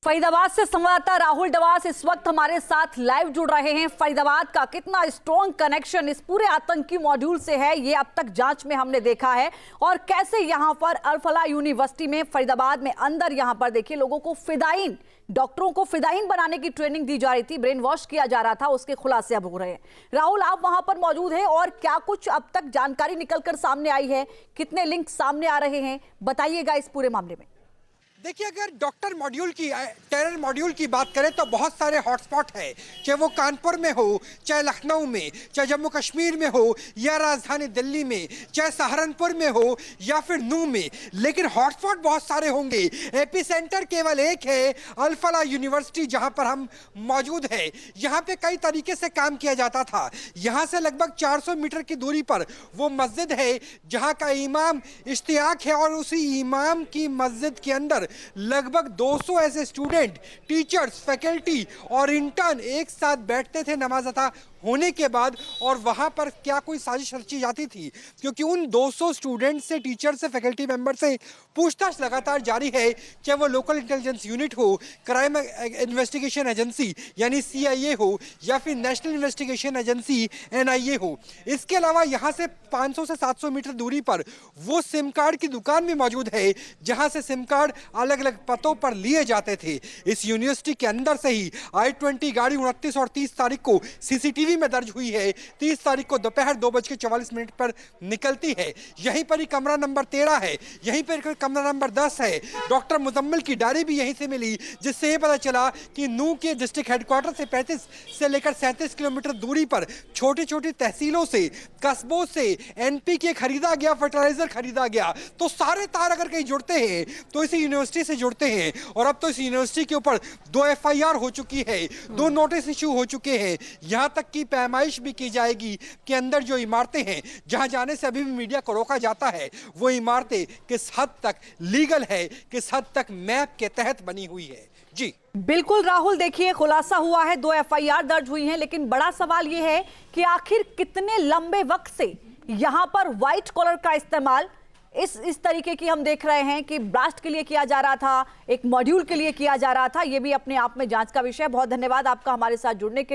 फरीदाबाद से संवाददाता राहुल डवास इस वक्त हमारे साथ लाइव जुड़ रहे हैं। फरीदाबाद का कितना स्ट्रॉन्ग कनेक्शन इस पूरे आतंकी मॉड्यूल से है, ये अब तक जांच में हमने देखा है। और कैसे यहां पर अल-फलाह यूनिवर्सिटी में फरीदाबाद में अंदर यहां पर देखिए लोगों को फिदायीन, डॉक्टरों को फिदायीन बनाने की ट्रेनिंग दी जा रही थी, ब्रेन वॉश किया जा रहा था, उसके खुलासे अब हो रहे हैं। राहुल, आप वहां पर मौजूद हैं और क्या कुछ अब तक जानकारी निकलकर सामने आई है, कितने लिंक सामने आ रहे हैं, बताइएगा इस पूरे मामले में। देखिए, अगर डॉक्टर मॉड्यूल की टेरर मॉड्यूल की बात करें तो बहुत सारे हॉटस्पॉट है, चाहे वो कानपुर में हो, चाहे लखनऊ में, चाहे जम्मू कश्मीर में हो, या राजधानी दिल्ली में, चाहे सहारनपुर में हो या फिर नूह में, लेकिन हॉटस्पॉट बहुत सारे होंगे। एपी सेंटर केवल एक है, अल-फलाह यूनिवर्सिटी, जहां पर हम मौजूद है। यहाँ पे कई तरीके से काम किया जाता था। यहाँ से लगभग 400 मीटर की दूरी पर वो मस्जिद है जहाँ का इमाम इश्तियाक है, और उसी इमाम की मस्जिद के अंदर लगभग 200 ऐसे स्टूडेंट, टीचर्स, फैकल्टी और इंटर्न एक साथ बैठते थे नमाज अता होने के बाद। और वहां पर क्या कोई साजिश रची जाती थी, क्योंकि उन 200 स्टूडेंट से, टीचर से, फैकल्टी मेंबर से पूछताछ लगातार जारी है, चाहे वो लोकल इंटेलिजेंस यूनिट हो, क्राइम इन्वेस्टिगेशन एजेंसी यानी CIA हो, या फिर नेशनल इन्वेस्टिगेशन एजेंसी NIA हो। इसके अलावा यहाँ से 500 से 700 मीटर दूरी पर वो सिम कार्ड की दुकान भी मौजूद है, जहाँ से सिम कार्ड अलग अलग पतों पर लिए जाते थे। इस यूनिवर्सिटी के अंदर से ही I-20 गाड़ी 29 और 30 तारीख को CCTV में दर्ज हुई है। 30 तारीख को दोपहर 2:44 पर निकलती है। यहीं पर ही कमरा नंबर 13 है, यहीं पर कमरा नंबर 10 है। डॉक्टर मुजम्मिल की डायरी भी यहीं से मिली, जिससे ये पता चला कि नूह के डिस्ट्रिक्ट हेडक्वार्टर से 35 से लेकर 37 किलोमीटर दूरी पर छोटी छोटी तहसीलों से, कस्बों से NPK खरीदा गया, फर्टिलाइजर खरीदा गया। तो सारे तार अगर कहीं जुड़ते हैं तो इसी यूनिवर्सिटी से जुड़ते हैं। और अब तो इस यूनिवर्सिटी के ऊपर 2 FIR हो चुकी है, 2 नोटिस इश्यू हो चुके हैं। यहां तक की पैमाइश भी की जाएगी कि अंदर जो इमारतें हैं, जहां जाने से अभी भी मीडिया को रोका जाता है, वो इमारतें किस हद तक लीगल है, किस हद तक मैप के तहत बनी हुई है। जी बिल्कुल राहुल, देखिए खुलासा हुआ है, 2 FIR दर्ज हुई हैं, लेकिन बड़ा सवाल यह है कि आखिर कितने लंबे वक्त से यहां पर व्हाइट कॉलर का इस्तेमाल इस तरीके की हम देख रहे हैं कि ब्लास्ट के लिए किया जा रहा था, एक मॉड्यूल के लिए किया जा रहा था। यह भी अपने आप में जांच का विषय है। बहुत धन्यवाद आपका हमारे साथ जुड़ने के लिए।